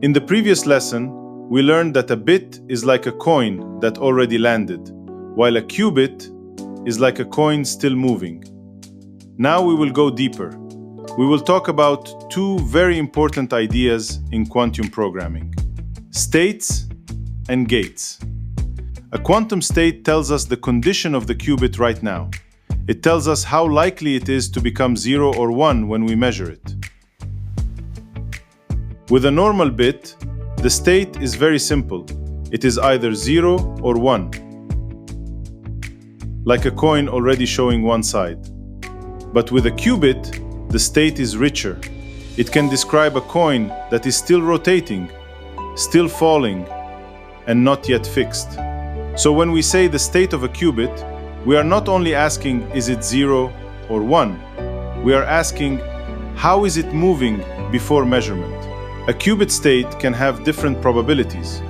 In the previous lesson, we learned that a bit is like a coin that already landed, while a qubit is like a coin still moving. Now we will go deeper. We will talk about two very important ideas in quantum programming: states and gates. A quantum state tells us the condition of the qubit right now. It tells us how likely it is to become 0 or 1 when we measure it. With a normal bit, the state is very simple. It is either 0 or 1, like a coin already showing one side. But with a qubit, the state is richer. It can describe a coin that is still rotating, still falling, and not yet fixed. So when we say the state of a qubit, we are not only asking, is it 0 or 1? We are asking, how is it moving before measurement? A qubit state can have different probabilities.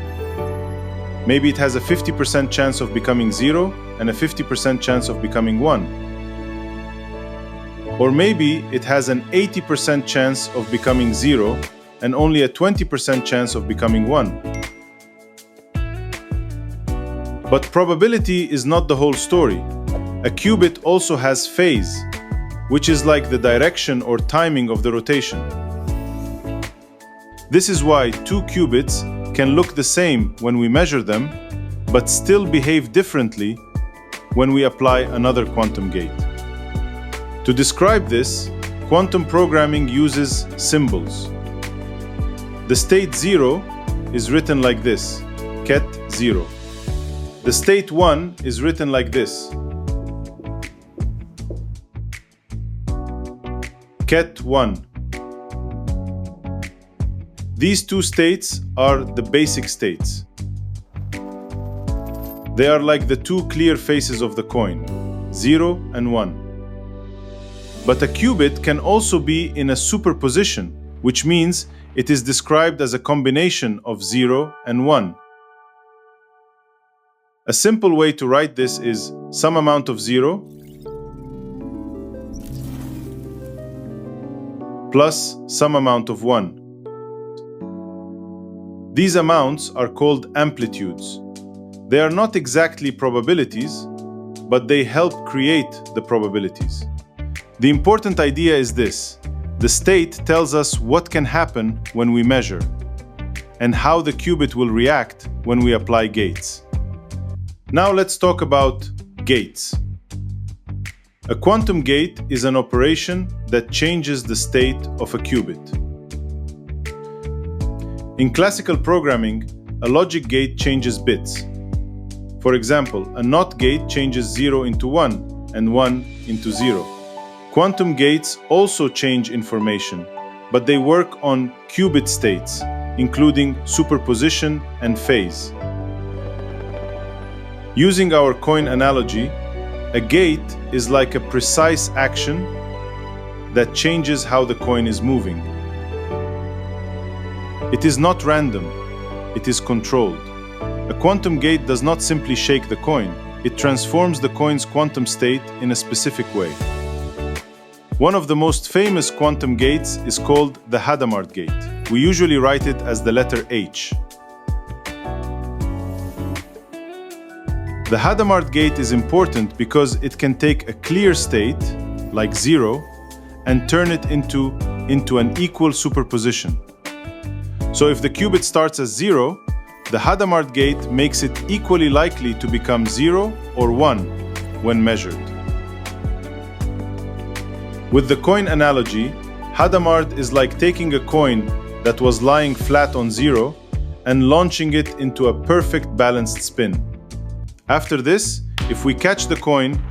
Maybe it has a 50% chance of becoming 0 and a 50% chance of becoming 1. Or maybe it has an 80% chance of becoming 0 and only a 20% chance of becoming 1. But probability is not the whole story. A qubit also has phase, which is like the direction or timing of the rotation. This is why two qubits can look the same when we measure them, but still behave differently when we apply another quantum gate. To describe this, quantum programming uses symbols. The state 0 is written like this, ket 0. The state 1 is written like this, ket 1. These two states are the basic states. They are like the two clear faces of the coin, 0 and 1. But a qubit can also be in a superposition, which means it is described as a combination of 0 and 1. A simple way to write this is some amount of 0 plus some amount of 1. These amounts are called amplitudes. They are not exactly probabilities, but they help create the probabilities. The important idea is this: the state tells us what can happen when we measure, and how the qubit will react when we apply gates. Now let's talk about gates. A quantum gate is an operation that changes the state of a qubit. In classical programming, a logic gate changes bits. For example, a NOT gate changes 0 into 1 and 1 into 0. Quantum gates also change information, but they work on qubit states, including superposition and phase. Using our coin analogy, a gate is like a precise action that changes how the coin is moving. It is not random, it is controlled. A quantum gate does not simply shake the coin, it transforms the coin's quantum state in a specific way. One of the most famous quantum gates is called the Hadamard gate. We usually write it as the letter H. The Hadamard gate is important because it can take a clear state, like 0, and turn it into an equal superposition. So if the qubit starts as 0, the Hadamard gate makes it equally likely to become 0 or 1 when measured. With the coin analogy, Hadamard is like taking a coin that was lying flat on 0 and launching it into a perfect balanced spin. After this, if we catch the coin,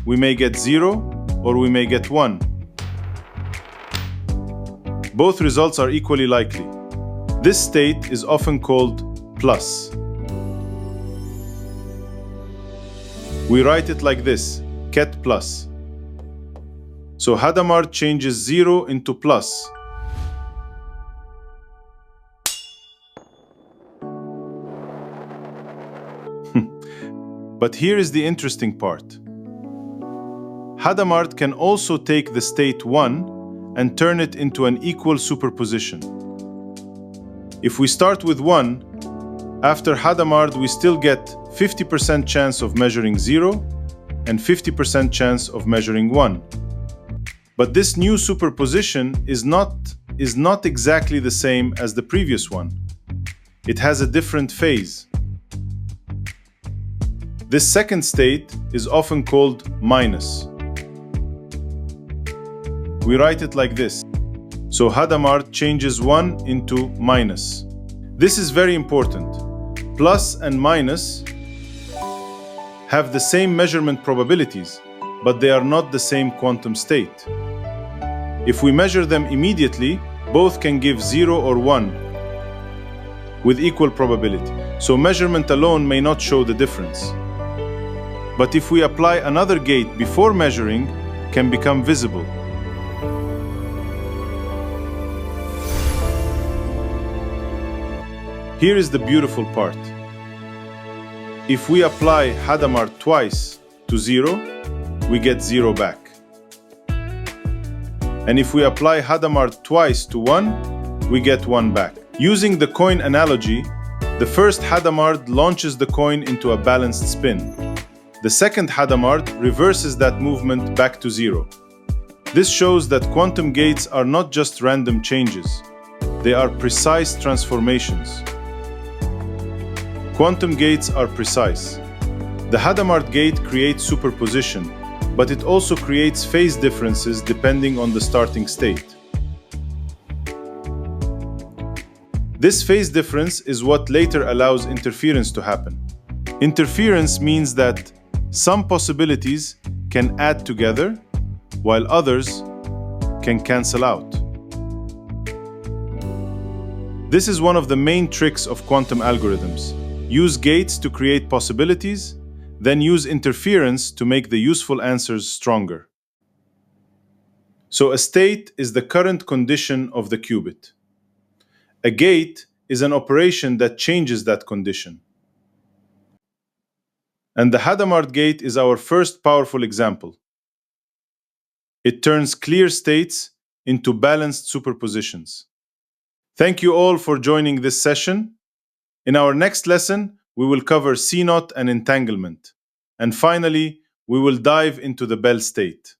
we may get 0 or we may get 1. Both results are equally likely. This state is often called plus. We write it like this, ket plus. So Hadamard changes 0 into plus. But here is the interesting part. Hadamard can also take the state 1 and turn it into an equal superposition. If we start with 1, after Hadamard we still get 50% chance of measuring 0 and 50% chance of measuring 1. But this new superposition is not exactly the same as the previous one. It has a different phase. This second state is often called minus. We write it like this. So Hadamard changes 1 into minus. This is very important. Plus and minus have the same measurement probabilities, but they are not the same quantum state. If we measure them immediately, both can give 0 or 1 with equal probability. So measurement alone may not show the difference. But if we apply another gate before measuring, can become visible. Here is the beautiful part. If we apply Hadamard twice to 0, we get 0 back. And if we apply Hadamard twice to 1, we get 1 back. Using the coin analogy, the first Hadamard launches the coin into a balanced spin. The second Hadamard reverses that movement back to 0. This shows that quantum gates are not just random changes. They are precise transformations. Quantum gates are precise. The Hadamard gate creates superposition, but it also creates phase differences depending on the starting state. This phase difference is what later allows interference to happen. Interference means that some possibilities can add together, while others can cancel out. This is one of the main tricks of quantum algorithms. Use gates to create possibilities, then use interference to make the useful answers stronger. So a state is the current condition of the qubit. A gate is an operation that changes that condition. And the Hadamard gate is our first powerful example. It turns clear states into balanced superpositions. Thank you all for joining this session. In our next lesson, we will cover C0 and entanglement. And finally, we will dive into the Bell state.